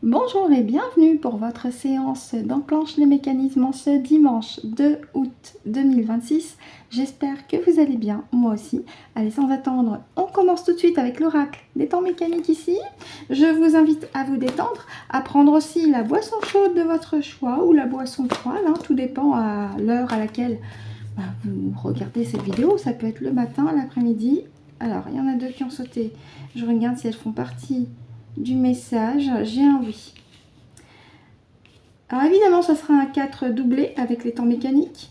Bonjour et bienvenue pour votre séance d'enclenche les mécanismes en ce dimanche 2 août 2026. J'espère que vous allez bien, moi aussi. Allez, sans attendre, on commence tout de suite avec l'oracle des temps mécaniques ici. Je vous invite à vous détendre, à prendre aussi la boisson chaude de votre choix ou la boisson froide, hein, tout dépend à l'heure à laquelle vous regardez cette vidéo. Ça peut être le matin, l'après-midi. Alors, il y en a deux qui ont sauté. Je regarde si elles font partie du message. J'ai un oui. Alors évidemment, ça sera un 4 doublé avec les temps mécaniques.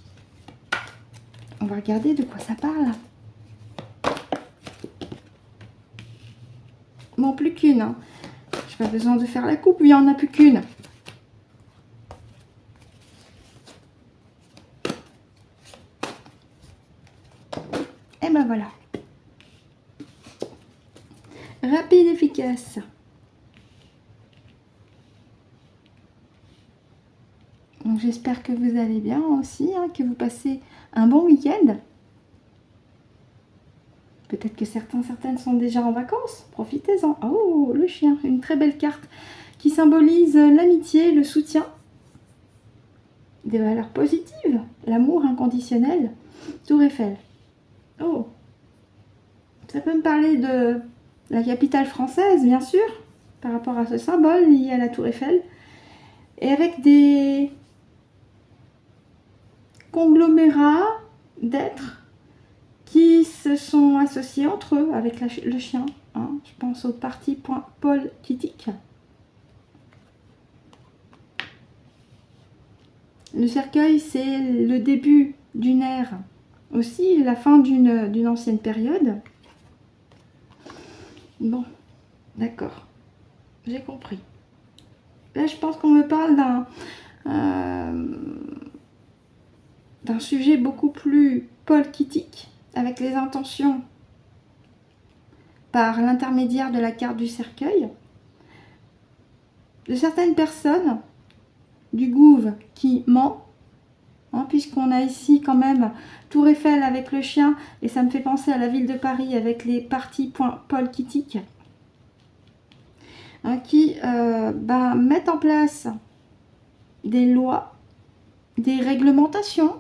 On va regarder de quoi ça parle. Bon, plus qu'une. Hein. Je n'ai pas besoin de faire la coupe, il n'y en a plus qu'une. Et ben voilà. Rapide, efficace. Donc j'espère que vous allez bien aussi, hein, que vous passez un bon week-end. Peut-être que certaines sont déjà en vacances. Profitez-en. Oh, le chien, une très belle carte qui symbolise l'amitié, le soutien, des valeurs positives, l'amour inconditionnel. Tour Eiffel. Oh, ça peut me parler de la capitale française, bien sûr, par rapport à ce symbole lié à la Tour Eiffel. Et avec des conglomérats d'êtres qui se sont associés entre eux avec le chien. Hein. Je pense au parti Paul Kittic. Le cercueil, c'est le début d'une ère, aussi la fin d'une ancienne période. Bon, d'accord, j'ai compris. Là, je pense qu'on me parle d'un sujet beaucoup plus polkitique, avec les intentions par l'intermédiaire de la carte du cercueil, de certaines personnes du gouv qui ment, hein, puisqu'on a ici quand même Tour Eiffel avec le chien, et ça me fait penser à la ville de Paris avec les partis polkitiques, hein, qui mettent en place des lois, des réglementations,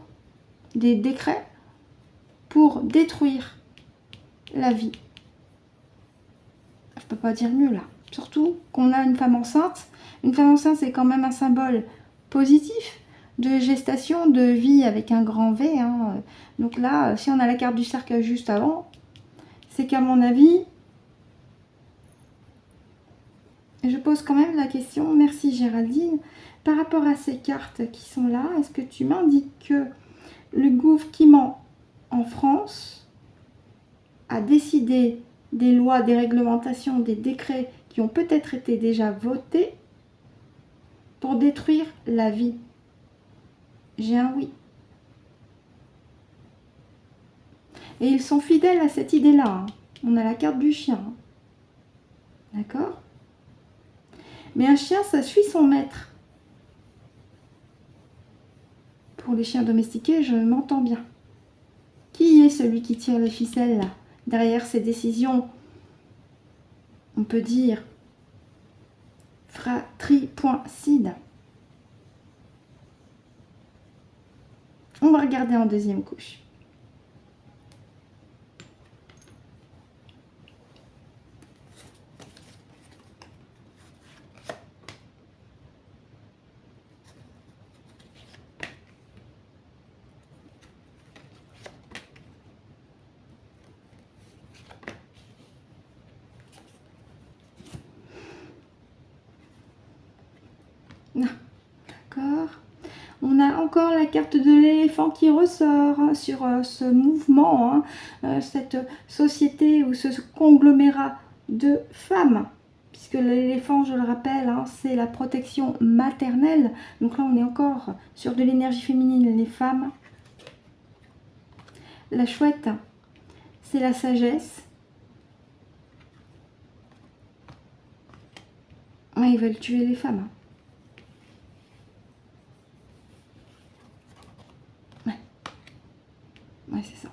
des décrets pour détruire la vie. Je peux pas dire mieux là. Surtout qu'on a une femme enceinte. Une femme enceinte, c'est quand même un symbole positif de gestation, de vie avec un grand V. Hein. Donc là, si on a la carte du cercueil juste avant, c'est qu'à mon avis, je pose quand même la question, merci Géraldine, par rapport à ces cartes qui sont là, est-ce que tu m'indiques que le gouvernement en France a décidé des lois, des réglementations, des décrets qui ont peut-être été déjà votés pour détruire la vie? J'ai un oui. Et ils sont fidèles à cette idée-là. Hein. On a la carte du chien. Hein. D'accord? Mais un chien, ça suit son maître. Pour les chiens domestiqués, je m'entends bien. Qui est celui qui tire les ficelles là? Derrière ces décisions, on peut dire fratricide. On va regarder en deuxième couche. D'accord. On a encore la carte de l'éléphant qui ressort hein, sur ce mouvement, hein, cette société ou ce conglomérat de femmes. Puisque l'éléphant, je le rappelle, hein, c'est la protection maternelle. Donc là, on est encore sur de l'énergie féminine, les femmes. La chouette, c'est la sagesse. Ouais, ils veulent tuer les femmes. Hein. c'est ça.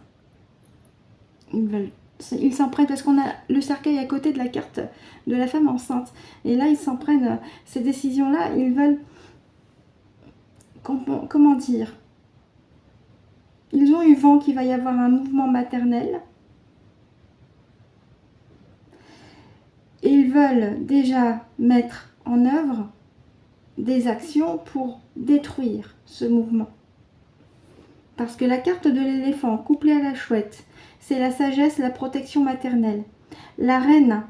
Ils s'en prennent parce qu'on a le cercueil à côté de la carte de la femme enceinte. Et là, ils s'en prennent, ces décisions-là, ils veulent, comment dire, ils ont eu vent qu'il va y avoir un mouvement maternel. Et ils veulent déjà mettre en œuvre des actions pour détruire ce mouvement. Parce que la carte de l'éléphant couplée à la chouette, c'est la sagesse, la protection maternelle. La reine,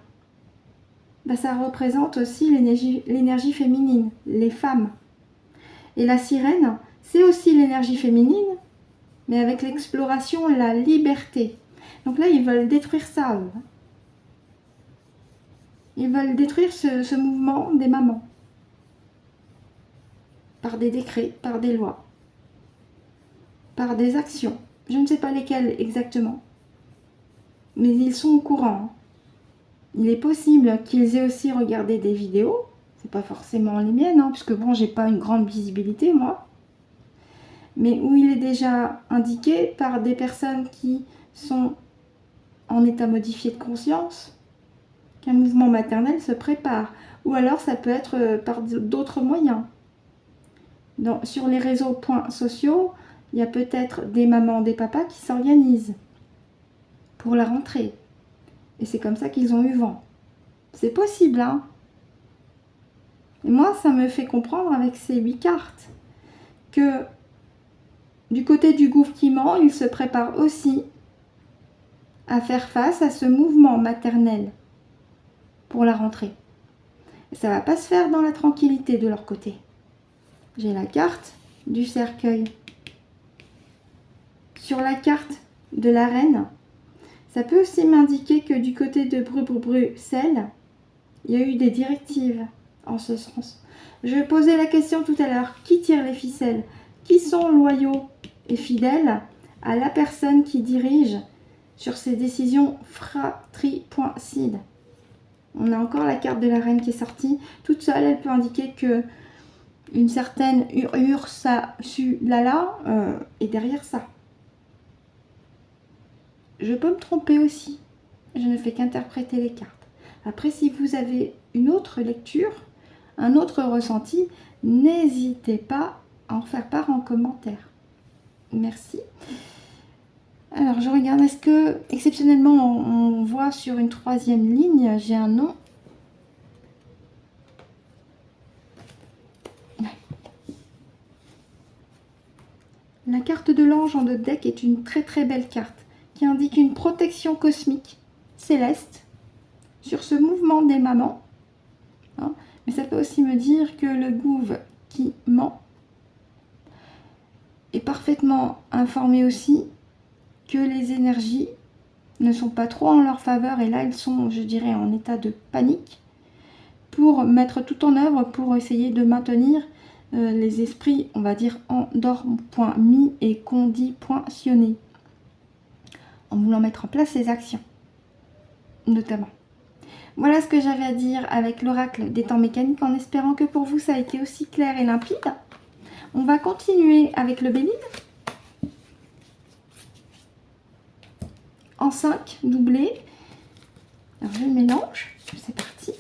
bah, ça représente aussi l'énergie féminine, les femmes. Et la sirène, c'est aussi l'énergie féminine, mais avec l'exploration et la liberté. Donc là, ils veulent détruire ça, eux. Ils veulent détruire ce mouvement des mamans. Par des décrets, par des lois, par des actions. Je ne sais pas lesquelles exactement. Mais ils sont au courant. Il est possible qu'ils aient aussi regardé des vidéos. C'est pas forcément les miennes, hein, puisque bon, j'ai pas une grande visibilité, moi. Mais où il est déjà indiqué par des personnes qui sont en état modifié de conscience qu'un mouvement maternel se prépare. Ou alors ça peut être par d'autres moyens. Sur les réseaux sociaux, il y a peut-être des mamans, des papas qui s'organisent pour la rentrée. Et c'est comme ça qu'ils ont eu vent. C'est possible, hein. Et moi, ça me fait comprendre avec ces 8 cartes que du côté du gouvernement, il se prépare aussi à faire face à ce mouvement maternel pour la rentrée. Et ça ne va pas se faire dans la tranquillité de leur côté. J'ai la carte du cercueil. Sur la carte de la reine, ça peut aussi m'indiquer que du côté de Bruxelles, il y a eu des directives en ce sens. Je posais la question tout à l'heure, qui tire les ficelles? Qui sont loyaux et fidèles à la personne qui dirige sur ces décisions fratricides? On a encore la carte de la reine qui est sortie. Toute seule, elle peut indiquer que une certaine Ursula est derrière ça. Je peux me tromper aussi. Je ne fais qu'interpréter les cartes. Après, si vous avez une autre lecture, un autre ressenti, n'hésitez pas à en faire part en commentaire. Merci. Alors, je regarde, est-ce que, exceptionnellement, on voit sur une 3e ligne, j'ai un nom. La carte de l'ange en 2 deck est une très très belle carte qui indique une protection cosmique céleste sur ce mouvement des mamans. Hein. Mais ça peut aussi me dire que le gouv qui ment est parfaitement informé aussi que les énergies ne sont pas trop en leur faveur et là ils sont, je dirais, en état de panique pour mettre tout en œuvre pour essayer de maintenir les esprits, on va dire, endormis et conditionnés en voulant mettre en place ces actions, notamment. Voilà ce que j'avais à dire avec l'oracle des temps mécaniques, en espérant que pour vous ça a été aussi clair et limpide. On va continuer avec le Béline. En 5, doublé. Alors je mélange, c'est parti.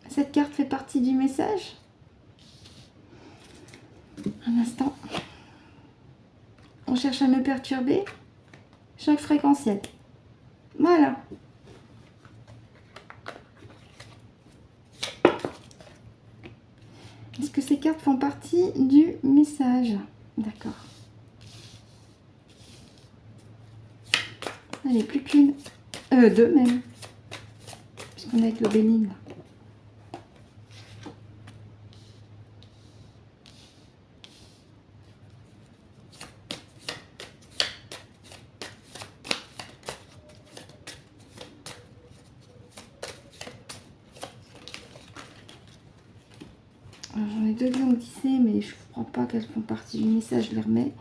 Cette carte fait partie du message. Un instant. On cherche à me perturber. Choc fréquentiel. Voilà. Est-ce que ces cartes font partie du message? D'accord. Allez, plus qu'une. Deux même. Puisqu'on est avec le Béline. J'en ai 2 bien glissées, mais je ne crois pas qu'elles font partie du message, je les remets.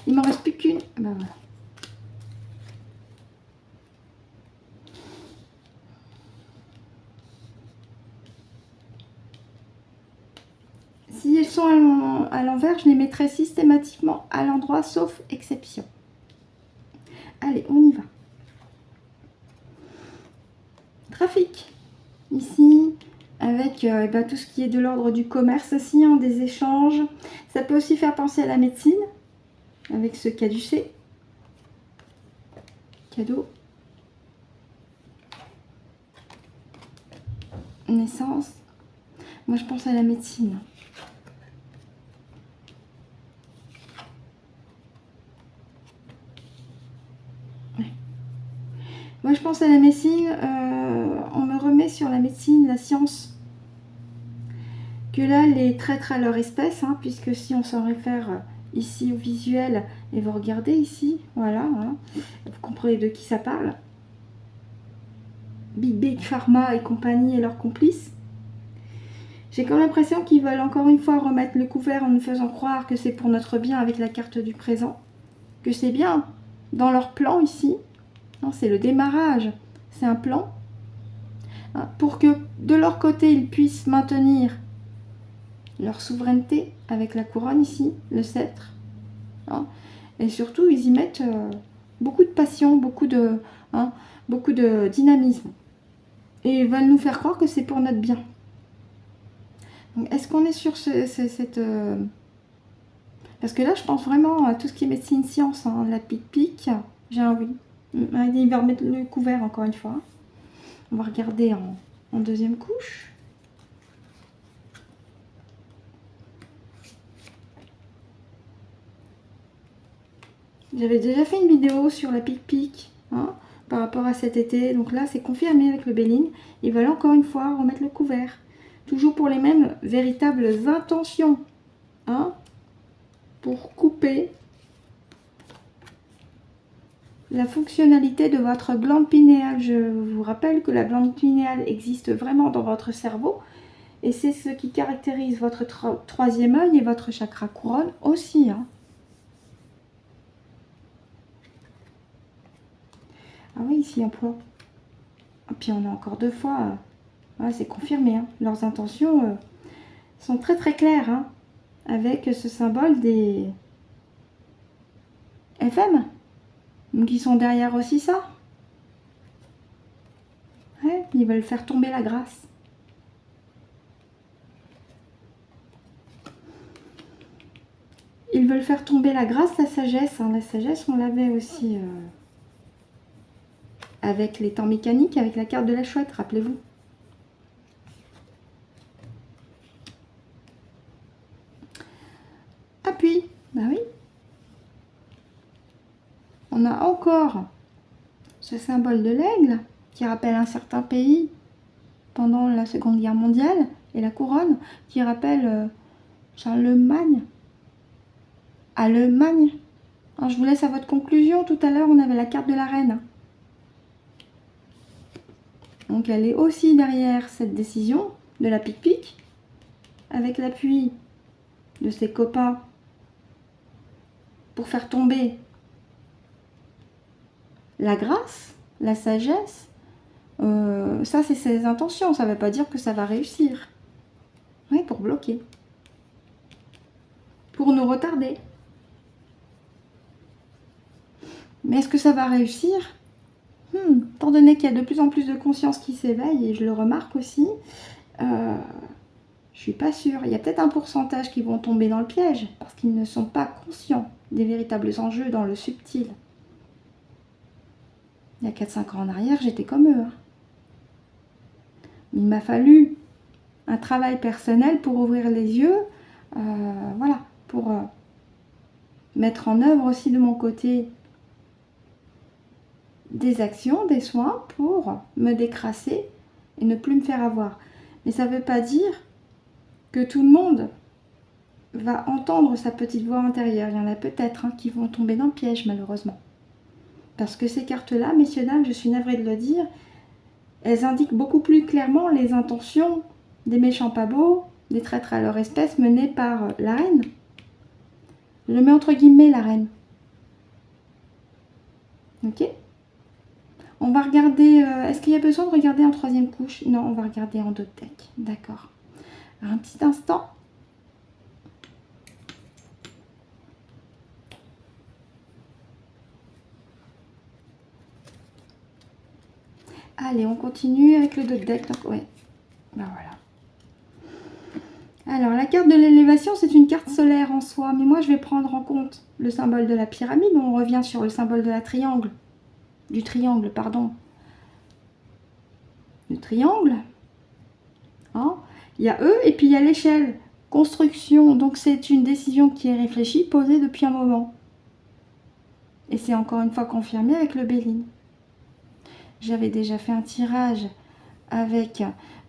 Il m'en reste plus qu'une. Ben voilà. Si elles sont sont à l'envers, je les mettrai systématiquement à l'endroit, sauf exception. Allez, on y va. Trafic. Ici, avec tout ce qui est de l'ordre du commerce aussi, hein, des échanges. Ça peut aussi faire penser à la médecine, avec ce caducée. Cadeau. Naissance. Moi, je pense à la médecine. Ouais. Moi, je pense à la médecine. On me remet sur la médecine, la science. Que là, les traîtres à leur espèce, hein, puisque si on s'en réfère ici au visuel, et vous regardez ici, voilà, hein, vous comprenez de qui ça parle. Big Pharma et compagnie et leurs complices. J'ai comme l'impression qu'ils veulent encore une fois remettre le couvert en nous faisant croire que c'est pour notre bien avec la carte du présent. Que c'est bien dans leur plan ici. C'est le démarrage. C'est un plan. Pour que de leur côté, ils puissent maintenir leur souveraineté avec la couronne ici, le sceptre. Et surtout, ils y mettent beaucoup de passion, beaucoup de dynamisme. Et ils veulent nous faire croire que c'est pour notre bien. Est-ce qu'on est sur cette... Parce que là, je pense vraiment à tout ce qui est médecine science. Hein. La pic-pic, j'ai un oui. Il va remettre le couvert encore une fois. On va regarder en deuxième couche. J'avais déjà fait une vidéo sur la pic-pic, hein, par rapport à cet été. Donc là, c'est confirmé avec le Béline. Ils veulent encore une fois remettre le couvert. Toujours pour les mêmes véritables intentions. Hein, pour couper la fonctionnalité de votre glande pinéale. Je vous rappelle que la glande pinéale existe vraiment dans votre cerveau. Et c'est ce qui caractérise votre troisième œil et votre chakra couronne aussi. Hein. Ah oui, ici, emploi. Et puis on a encore deux fois. C'est confirmé. Hein. Leurs intentions sont très très claires. Hein, avec ce symbole des FM. Donc ils sont derrière aussi ça. Ouais, ils veulent faire tomber la grâce. Ils veulent faire tomber la grâce, la sagesse. Hein. La sagesse, on l'avait aussi avec les temps mécaniques, avec la carte de la chouette, rappelez-vous. Appui, bah oui. On a encore ce symbole de l'aigle qui rappelle un certain pays pendant la Seconde Guerre mondiale et la couronne qui rappelle Charlemagne. Allemagne. Alors, je vous laisse à votre conclusion. Tout à l'heure, on avait la carte de la reine. Donc, elle est aussi derrière cette décision de la pic-pic avec l'appui de ses copains pour faire tomber la grâce, la sagesse. Ça, c'est ses intentions. Ça ne veut pas dire que ça va réussir. Oui, pour bloquer. Pour nous retarder. Mais est-ce que ça va réussir? Étant donné qu'il y a de plus en plus de conscience qui s'éveille, et je le remarque aussi, je suis pas sûre. Il y a peut-être un pourcentage qui vont tomber dans le piège, parce qu'ils ne sont pas conscients des véritables enjeux dans le subtil. Il y a 4-5 ans en arrière, j'étais comme eux. Hein. Il m'a fallu un travail personnel pour ouvrir les yeux, voilà, pour mettre en œuvre aussi de mon côté des actions, des soins pour me décrasser et ne plus me faire avoir. Mais ça ne veut pas dire que tout le monde va entendre sa petite voix intérieure. Il y en a peut-être qui vont tomber dans le piège malheureusement. Parce que ces cartes-là, messieurs, dames, je suis navrée de le dire, elles indiquent beaucoup plus clairement les intentions des méchants pas beaux, des traîtres à leur espèce menés par la reine. Je mets entre guillemets la reine. Ok ? On va regarder, est-ce qu'il y a besoin de regarder en troisième couche? Non, on va regarder en deux decks. D'accord. Un petit instant. Allez, on continue avec le dos de deck. Donc, ouais, ben voilà. Alors, la carte de l'élévation, c'est une carte solaire en soi. Mais moi, je vais prendre en compte le symbole de la pyramide. On revient sur le symbole de la triangle. Du triangle, pardon. Le triangle. Hein, il y a eux et puis il y a l'échelle. Construction. Donc, c'est une décision qui est réfléchie, posée depuis un moment. Et c'est encore une fois confirmé avec le Béline. J'avais déjà fait un tirage avec,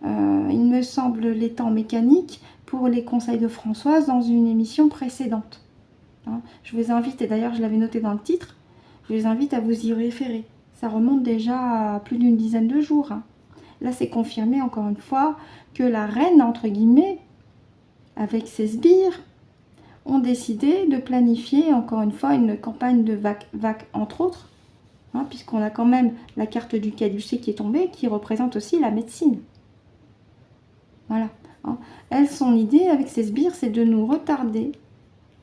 il me semble, les temps mécaniques pour les conseils de Françoise dans une émission précédente. Hein, je vous invite, et d'ailleurs je l'avais noté dans le titre, je vous invite à vous y référer. Ça remonte déjà à plus d'une dizaine de jours. Hein. Là, c'est confirmé encore une fois que la reine, entre guillemets, avec ses sbires, ont décidé de planifier encore une fois une campagne de vac, entre autres, hein, puisqu'on a quand même la carte du caducée qui est tombée, qui représente aussi la médecine. Voilà. Hein. Elle, son idée avec ses sbires, c'est de nous retarder,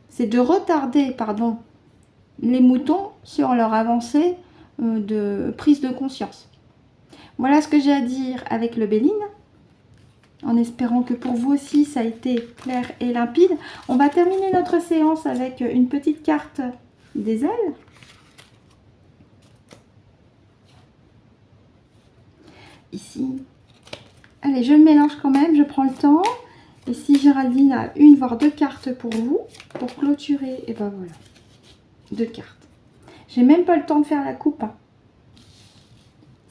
c'est de retarder, pardon, les moutons sur leur avancée de prise de conscience. Voilà ce que j'ai à dire avec le Béline, en espérant que pour vous aussi ça a été clair et limpide. On va terminer notre séance avec une petite carte des ailes. Ici. Allez, je le mélange quand même, je prends le temps. Et si Géraldine a une voire deux cartes pour vous, pour clôturer, et ben voilà, 2 cartes. J'ai même pas le temps de faire la coupe. Hein.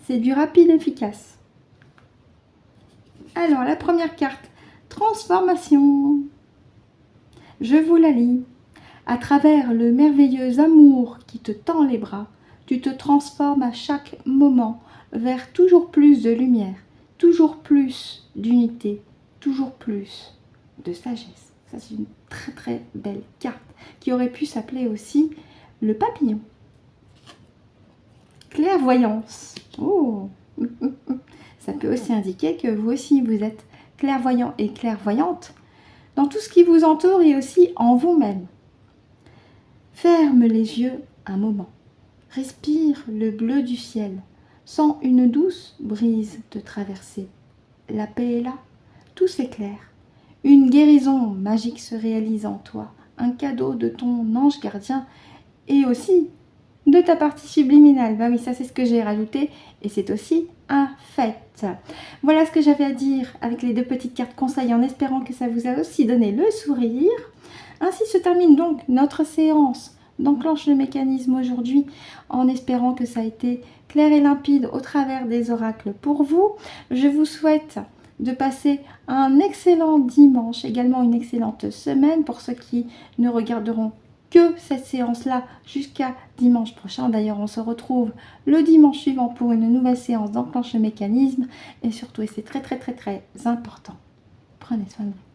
C'est du rapide efficace. Alors, la première carte, transformation. Je vous la lis. À travers le merveilleux amour qui te tend les bras, tu te transformes à chaque moment vers toujours plus de lumière, toujours plus d'unité, toujours plus de sagesse. Ça, c'est une très très belle carte qui aurait pu s'appeler aussi le papillon. Clairvoyance. Oh. Ça peut aussi indiquer que vous aussi, vous êtes clairvoyant et clairvoyante dans tout ce qui vous entoure et aussi en vous-même. Ferme les yeux un moment. Respire le bleu du ciel. Sens une douce brise te traverser. La paix est là, tout s'éclaire. Une guérison magique se réalise en toi. Un cadeau de ton ange gardien et aussi de ta partie subliminale. Bah oui, ça c'est ce que j'ai rajouté et c'est aussi un fait. Voilà ce que j'avais à dire avec les 2 petites cartes conseils en espérant que ça vous a aussi donné le sourire. Ainsi se termine donc notre séance d'enclenche le mécanisme aujourd'hui en espérant que ça a été clair et limpide au travers des oracles pour vous. Je vous souhaite de passer un excellent dimanche, également une excellente semaine pour ceux qui ne regarderont que cette séance-là jusqu'à dimanche prochain. D'ailleurs, on se retrouve le dimanche suivant pour une nouvelle séance d'enclenche le mécanisme. Et surtout, et c'est très très très très important, prenez soin de vous.